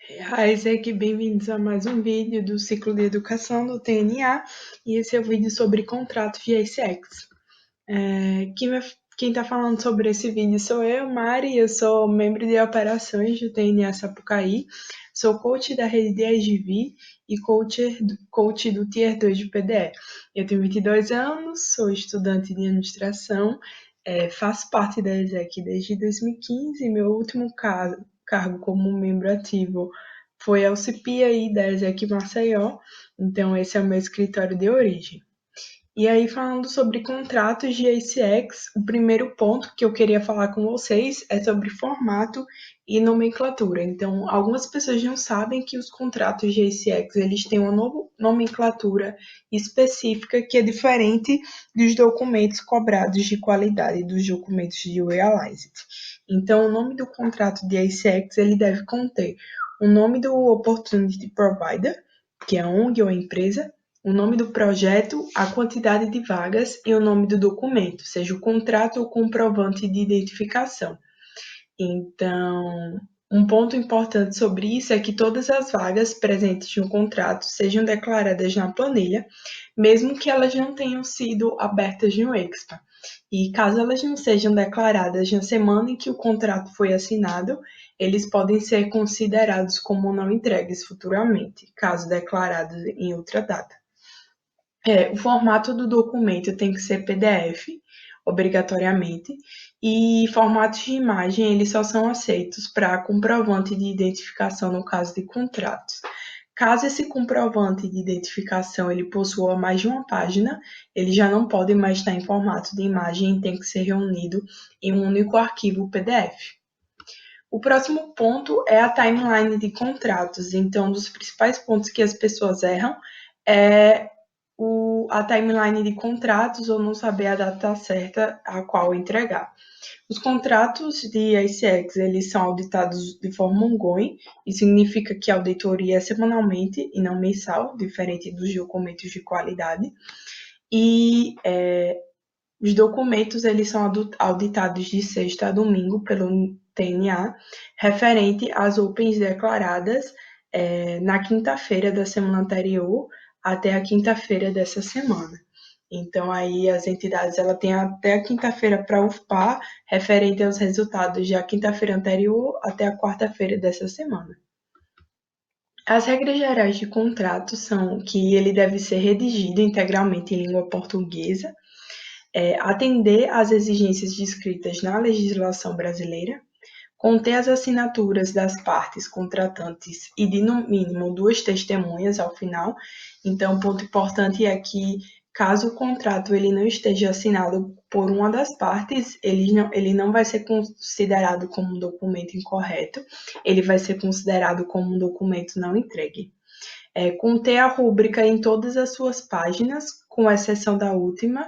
Isaac, bem-vindos a mais um vídeo do ciclo de educação do TNA e esse é o vídeo sobre contratos de ACX. Quem está falando sobre esse vídeo sou eu, Mari, eu sou membro de operações do TNA Sapucaí, sou coach da rede de IGV e coach do Tier 2 de PDE. Eu tenho 22 anos, sou estudante de administração, faço parte da ESEC desde 2015, meu último cargo como membro ativo foi auxiliar aí da ESEC Maceió, então esse é o meu escritório de origem. E aí, falando sobre contratos de ACX, o primeiro ponto que eu queria falar com vocês é sobre formato e nomenclatura. Então, algumas pessoas não sabem que os contratos de ACX eles têm uma nomenclatura específica que é diferente dos documentos cobrados de qualidade dos documentos de Realized. Então, o nome do contrato de ACX ele deve conter o nome do Opportunity Provider, que é a ONG ou a empresa, o nome do projeto, a quantidade de vagas e o nome do documento, seja o contrato ou comprovante de identificação. Então, um ponto importante sobre isso é que todas as vagas presentes no contrato sejam declaradas na planilha, mesmo que elas não tenham sido abertas no Expa. E caso elas não sejam declaradas na semana em que o contrato foi assinado, eles podem ser considerados como não entregues futuramente, caso declarados em outra data. O formato do documento tem que ser PDF, obrigatoriamente, e formatos de imagem eles só são aceitos para comprovante de identificação no caso de contratos. Caso esse comprovante de identificação ele possua mais de uma página, ele já não pode mais estar em formato de imagem e tem que ser reunido em um único arquivo PDF. O próximo ponto é a timeline de contratos. Então, um dos principais pontos que as pessoas erram é a timeline de contratos ou não saber a data certa a qual entregar. Os contratos de ACX, eles são auditados de forma ongoing, e significa que a auditoria é semanalmente e não mensal, diferente dos documentos de qualidade. E os documentos, eles são auditados de sexta a domingo pelo TNA, referente às opens declaradas na quinta-feira da semana anterior até a quinta-feira dessa semana. Então, aí as entidades ela têm até a quinta-feira para UFPar, referente aos resultados da quinta-feira anterior até a quarta-feira dessa semana. As regras gerais de contrato são que ele deve ser redigido integralmente em língua portuguesa, atender às exigências descritas na legislação brasileira, conter as assinaturas das partes contratantes e de, no mínimo, 2 testemunhas ao final. Então, um ponto importante é que, caso o contrato ele não esteja assinado por uma das partes, ele não vai ser considerado como um documento incorreto, ele vai ser considerado como um documento não entregue. Conter a rúbrica em todas as suas páginas, com exceção da última,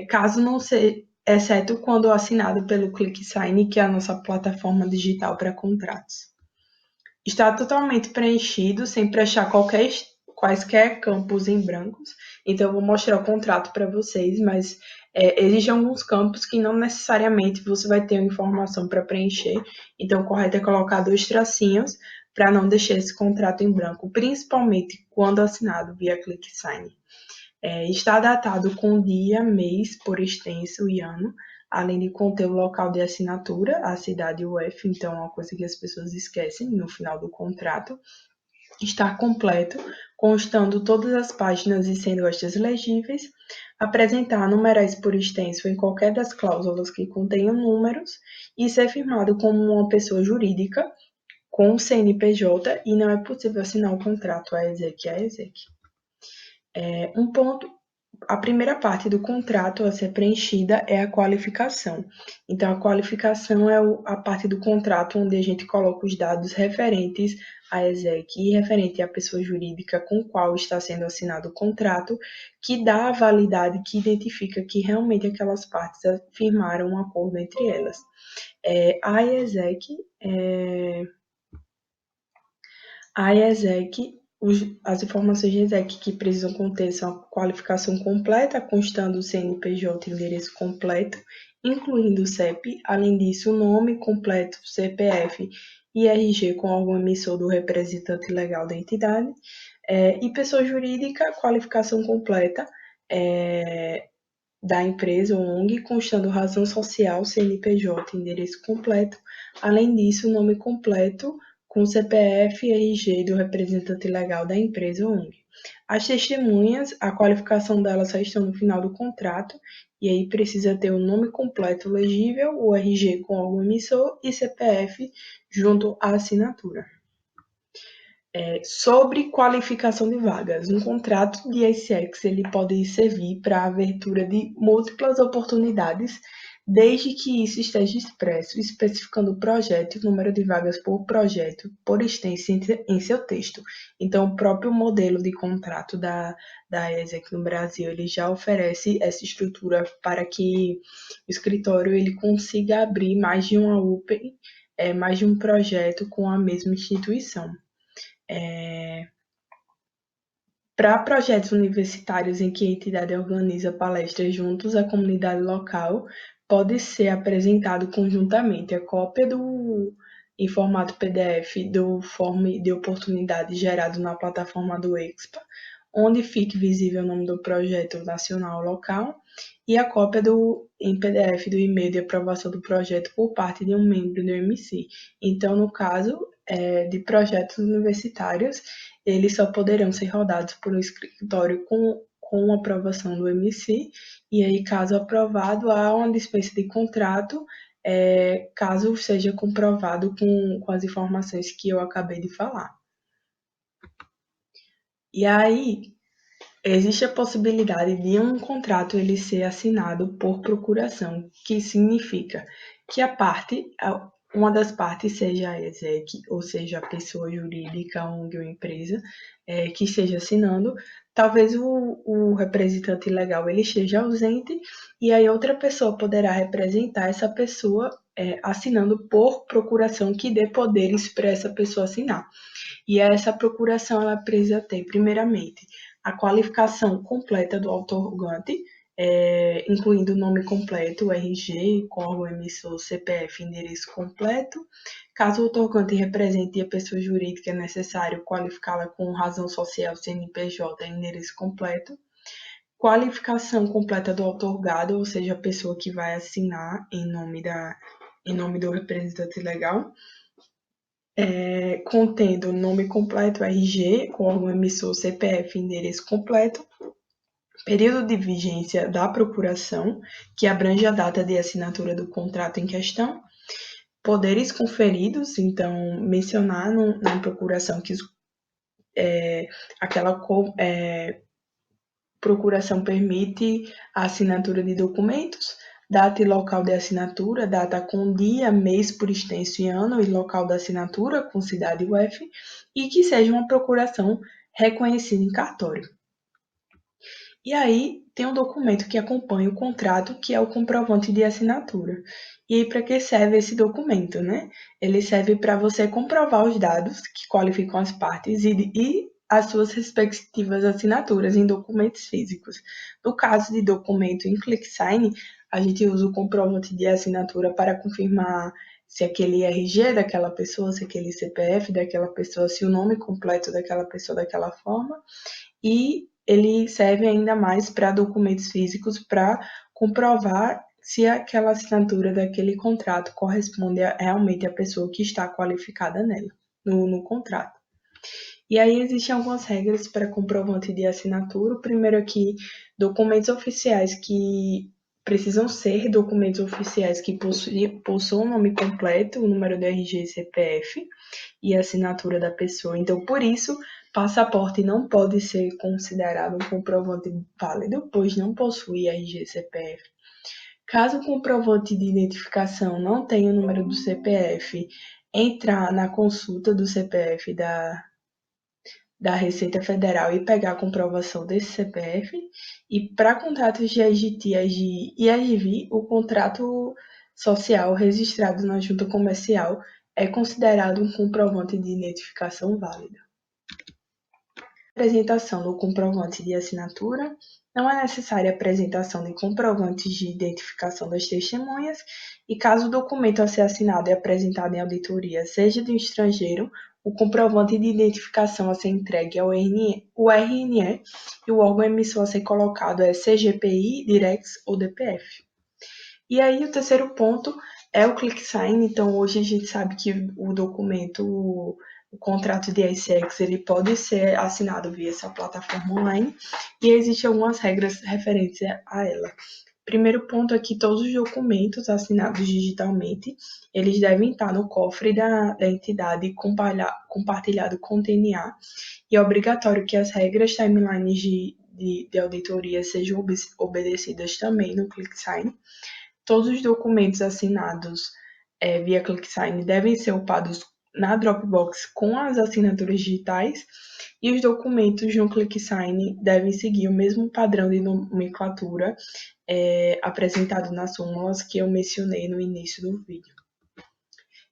caso não seja, exceto quando assinado pelo ClickSign, que é a nossa plataforma digital para contratos. Está totalmente preenchido, sem preencher quaisquer campos em brancos. Então, eu vou mostrar o contrato para vocês, mas existem alguns campos que não necessariamente você vai ter uma informação para preencher. Então, o correto é colocar 2 tracinhos para não deixar esse contrato em branco, principalmente quando assinado via ClickSign. Está datado com dia, mês, por extenso e ano, além de conter o local de assinatura, a cidade UF, então é uma coisa que as pessoas esquecem no final do contrato. Está completo, constando todas as páginas e sendo estas legíveis, apresentar numerais por extenso em qualquer das cláusulas que contenham números e ser firmado como uma pessoa jurídica com o CNPJ e não é possível assinar o contrato a ESEC. A primeira parte do contrato a ser preenchida é a qualificação. Então, a qualificação é a parte do contrato onde a gente coloca os dados referentes à ESEC e referente à pessoa jurídica com qual está sendo assinado o contrato, que dá a validade, que identifica que realmente aquelas partes firmaram um acordo entre elas. A ESEC, as informações de ESEC que precisam conter são a qualificação completa, constando o CNPJ e endereço completo, incluindo o CEP. Além disso, o nome completo, CPF e RG com órgão emissor do representante legal da entidade, e pessoa jurídica, qualificação completa da empresa ou ONG, constando razão social, CNPJ, endereço completo. Além disso, nome completo com CPF e RG do representante legal da empresa ou ONG. As testemunhas, a qualificação delas só estão no final do contrato, e aí precisa ter o nome completo legível, o RG com órgão emissor e CPF junto à assinatura. Sobre qualificação de vagas, um contrato de ICX ele pode servir para a abertura de múltiplas oportunidades, desde que isso esteja expresso, especificando o projeto e o número de vagas por projeto, por extenso em seu texto. Então, o próprio modelo de contrato da ESEC no Brasil, ele já oferece essa estrutura para que o escritório ele consiga abrir mais de uma UPE, mais de um projeto com a mesma instituição. Para projetos universitários em que a entidade organiza palestras juntos à comunidade local, pode ser apresentado conjuntamente a cópia em formato PDF do form de oportunidade gerado na plataforma do Expa, onde fique visível o nome do projeto nacional local, e a cópia em PDF do e-mail de aprovação do projeto por parte de um membro do MC. Então, no caso de projetos universitários, eles só poderão ser rodados por um escritório com aprovação do MC, e aí, caso aprovado, há uma dispensa de contrato, caso seja comprovado com as informações que eu acabei de falar. E aí, existe a possibilidade de um contrato ele ser assinado por procuração, que significa que uma das partes, seja a ESEC, ou seja a pessoa jurídica, ONG ou empresa, que esteja assinando, talvez o representante legal ele esteja ausente, e aí outra pessoa poderá representar essa pessoa assinando por procuração, que dê poderes para essa pessoa assinar. E essa procuração ela precisa ter, primeiramente, a qualificação completa do outorgante, incluindo o nome completo, o RG, com órgão emissor, CPF, endereço completo. Caso o outorgante represente a pessoa jurídica, é necessário qualificá-la com razão social, CNPJ, endereço completo. Qualificação completa do outorgado, ou seja, a pessoa que vai assinar em nome do representante legal. Contendo nome completo, RG, com órgão emissor, CPF, endereço completo, período de vigência da procuração, que abrange a data de assinatura do contrato em questão, poderes conferidos, então mencionar na procuração que aquela procuração permite a assinatura de documentos, data e local de assinatura, data com dia, mês por extenso e ano, e local da assinatura com cidade UF, e que seja uma procuração reconhecida em cartório. E aí tem um documento que acompanha o contrato, que é o comprovante de assinatura. E aí, para que serve esse documento, né? Ele serve para você comprovar os dados que qualificam as partes e as suas respectivas assinaturas em documentos físicos. No caso de documento em ClickSign, a gente usa o comprovante de assinatura para confirmar se aquele RG daquela pessoa, se aquele CPF daquela pessoa, se o nome completo daquela pessoa daquela forma. E ele serve ainda mais para documentos físicos para comprovar se aquela assinatura daquele contrato corresponde realmente à pessoa que está qualificada nela, no contrato. E aí existem algumas regras para comprovante de assinatura. O primeiro aqui, documentos oficiais que precisam ser documentos oficiais que possuam o nome completo, o número do RG e CPF e a assinatura da pessoa. Então, por isso, passaporte não pode ser considerado um comprovante válido, pois não possui RG e CPF. Caso o comprovante de identificação não tenha o número do CPF, entrar na consulta do CPF da Receita Federal e pegar a comprovação desse CPF. E para contratos de AGT e AGV, o contrato social registrado na junta comercial é considerado um comprovante de identificação válida. Apresentação do comprovante de assinatura. Não é necessária a apresentação de comprovantes de identificação das testemunhas e, caso o documento a ser assinado e apresentado em auditoria seja de um estrangeiro, o comprovante de identificação a ser entregue é o RNE e o órgão emissor a ser colocado é CGPI, Direx ou DPF. E aí, o terceiro ponto é o ClickSign. Então, hoje a gente sabe que o documento, o contrato de ICX, ele pode ser assinado via essa plataforma online e existem algumas regras referentes a ela. Primeiro ponto é que todos os documentos assinados digitalmente, eles devem estar no cofre da entidade compartilhado com o TNA e é obrigatório que as regras timelines de auditoria sejam obedecidas também no ClickSign. Todos os documentos assinados via ClickSign devem ser upados na Dropbox com as assinaturas digitais e os documentos no ClickSign devem seguir o mesmo padrão de nomenclatura apresentado nas súmulas que eu mencionei no início do vídeo.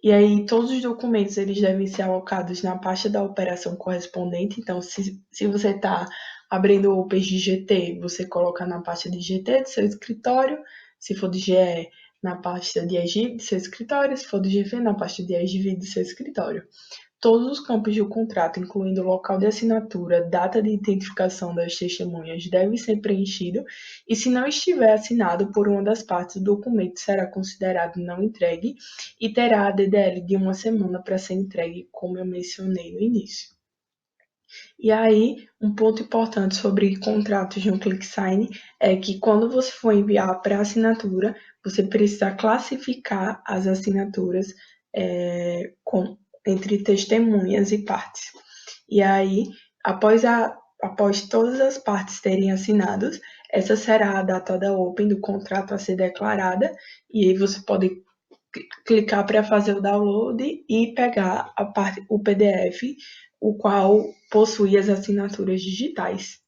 E aí, todos os documentos eles devem ser alocados na pasta da operação correspondente. Então, se você está abrindo o de GT, você coloca na pasta de GT do seu escritório. Se for de GE, na pasta de EGIV do seu escritório. Se for do GV, na pasta de EGIV do seu escritório. Todos os campos do contrato, incluindo o local de assinatura, data de identificação das testemunhas, devem ser preenchidos e, se não estiver assinado por uma das partes, o documento será considerado não entregue e terá a DDL de 1 semana para ser entregue, como eu mencionei no início. E aí, um ponto importante sobre contratos no ClickSign é que quando você for enviar para assinatura, você precisa classificar as assinaturas entre testemunhas e partes. E aí, após todas as partes terem assinado, essa será a data da Open do contrato a ser declarada, e aí você pode clicar para fazer o download e pegar o PDF, o qual possui as assinaturas digitais.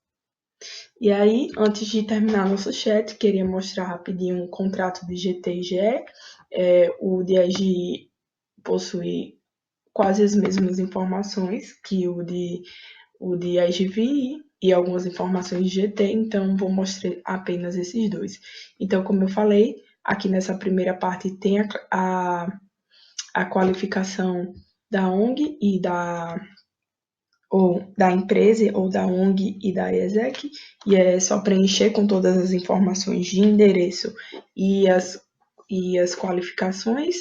E aí, antes de terminar nosso chat, queria mostrar rapidinho um contrato de GT e GE. O de AGI possui quase as mesmas informações que o de IGVI e algumas informações de GT, então vou mostrar apenas esses dois. Então, como eu falei, aqui nessa primeira parte tem a qualificação da ONG e da empresa ou da ONG e da IESEC, e é só preencher com todas as informações de endereço e as qualificações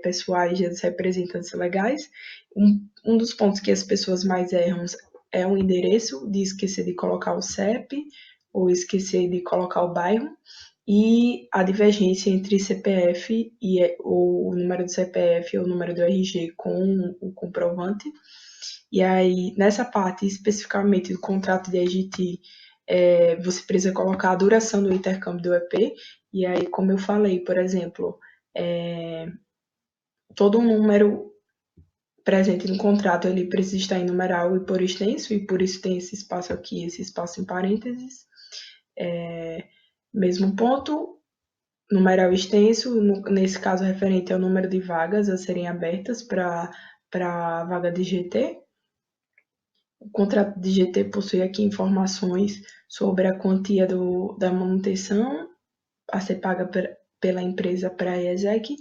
pessoais dos representantes legais. Um dos pontos que as pessoas mais erram é o endereço, de esquecer de colocar o CEP ou esquecer de colocar o bairro, e a divergência entre CPF e o número do CPF ou o número do RG com o comprovante. E aí, nessa parte especificamente do contrato de IGT, você precisa colocar a duração do intercâmbio do EP. E aí, como eu falei, por exemplo, todo número presente no contrato ele precisa estar em numeral e por extenso, e por isso tem esse espaço aqui, esse espaço em parênteses. Mesmo ponto, numeral extenso, nesse caso referente ao número de vagas a serem abertas para a vaga de GT. O contrato de GT possui aqui informações sobre a quantia da manutenção a ser paga pela empresa para a IESEC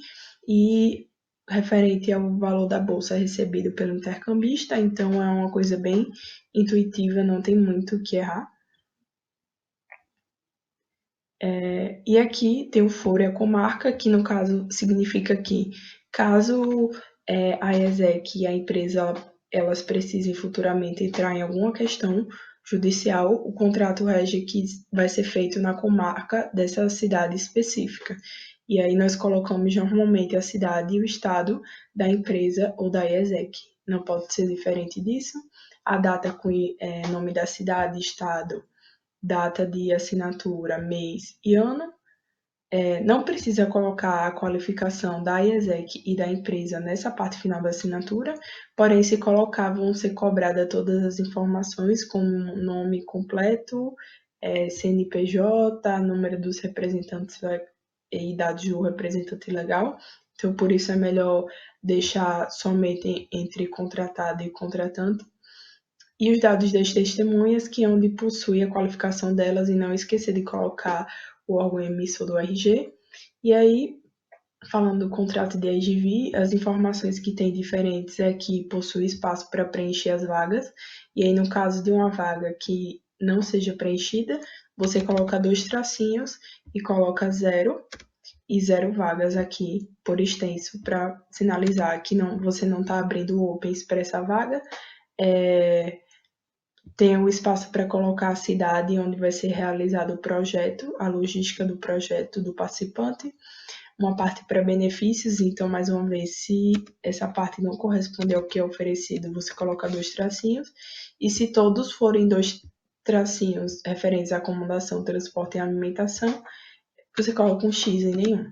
e referente ao valor da bolsa recebido pelo intercambista, então é uma coisa bem intuitiva, não tem muito o que errar. E aqui tem o foro e a comarca, que no caso significa que caso a IESEC e a empresa elas precisem futuramente entrar em alguma questão judicial, o contrato rege que vai ser feito na comarca dessa cidade específica. E aí nós colocamos normalmente a cidade e o estado da empresa ou da IESEC. Não pode ser diferente disso. A data com nome da cidade, estado, data de assinatura, mês e ano. Não precisa colocar a qualificação da IESEC e da empresa nessa parte final da assinatura, porém, se colocar, vão ser cobradas todas as informações, como nome completo, CNPJ, número dos representantes e idade do representante legal. Então, por isso é melhor deixar somente entre contratado e contratante. e os dados das testemunhas, que é onde possui a qualificação delas, e não esquecer de colocar o órgão emissor do RG. E aí, falando do contrato de IGV, as informações que tem diferentes é que possui espaço para preencher as vagas, e aí no caso de uma vaga que não seja preenchida, você coloca 2 tracinhos e coloca 0 e 0 vagas aqui por extenso para sinalizar que você não está abrindo o Opens para essa vaga. Tem o espaço para colocar a cidade onde vai ser realizado o projeto, a logística do projeto do participante, uma parte para benefícios, então, mais uma vez, se essa parte não corresponder ao que é oferecido, você coloca 2 tracinhos, e se todos forem 2 tracinhos referentes à acomodação, transporte e alimentação, você coloca um X em nenhum.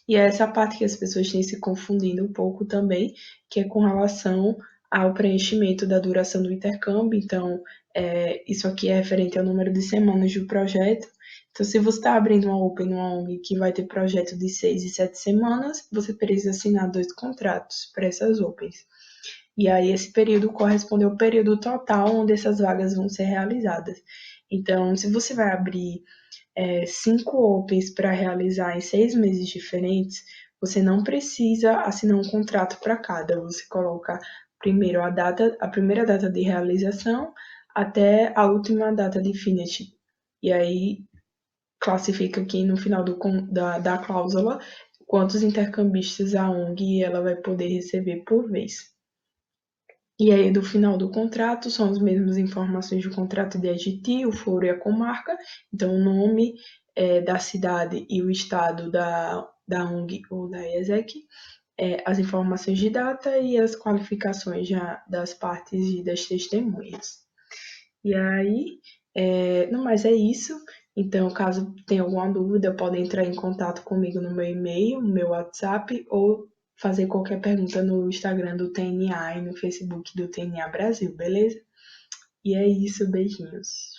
E é essa parte que as pessoas têm se confundindo um pouco também, que é com relação ao preenchimento da duração do intercâmbio. Então, isso aqui é referente ao número de semanas do projeto. Então, se você está abrindo uma Open, uma ONG que vai ter projeto de 6 e 7 semanas, você precisa assinar 2 contratos para essas Opens. E aí, esse período corresponde ao período total onde essas vagas vão ser realizadas. Então, se você vai abrir 5 Opens para realizar em 6 meses diferentes, você não precisa assinar um contrato para cada. Você coloca primeiro a primeira data de realização até a última data de finish. E aí classifica aqui no final da cláusula quantos intercambistas a ONG ela vai poder receber por vez. E aí, do final do contrato, são as mesmas informações do contrato de AGT, o foro e a comarca. Então, o nome da cidade e o estado da ONG ou da ESEC, as informações de data e as qualificações já das partes e das testemunhas. E aí, no mais é isso. Então, caso tenha alguma dúvida, podem entrar em contato comigo no meu e-mail, no meu WhatsApp, ou fazer qualquer pergunta no Instagram do TNA e no Facebook do TNA Brasil, beleza? E é isso, beijinhos.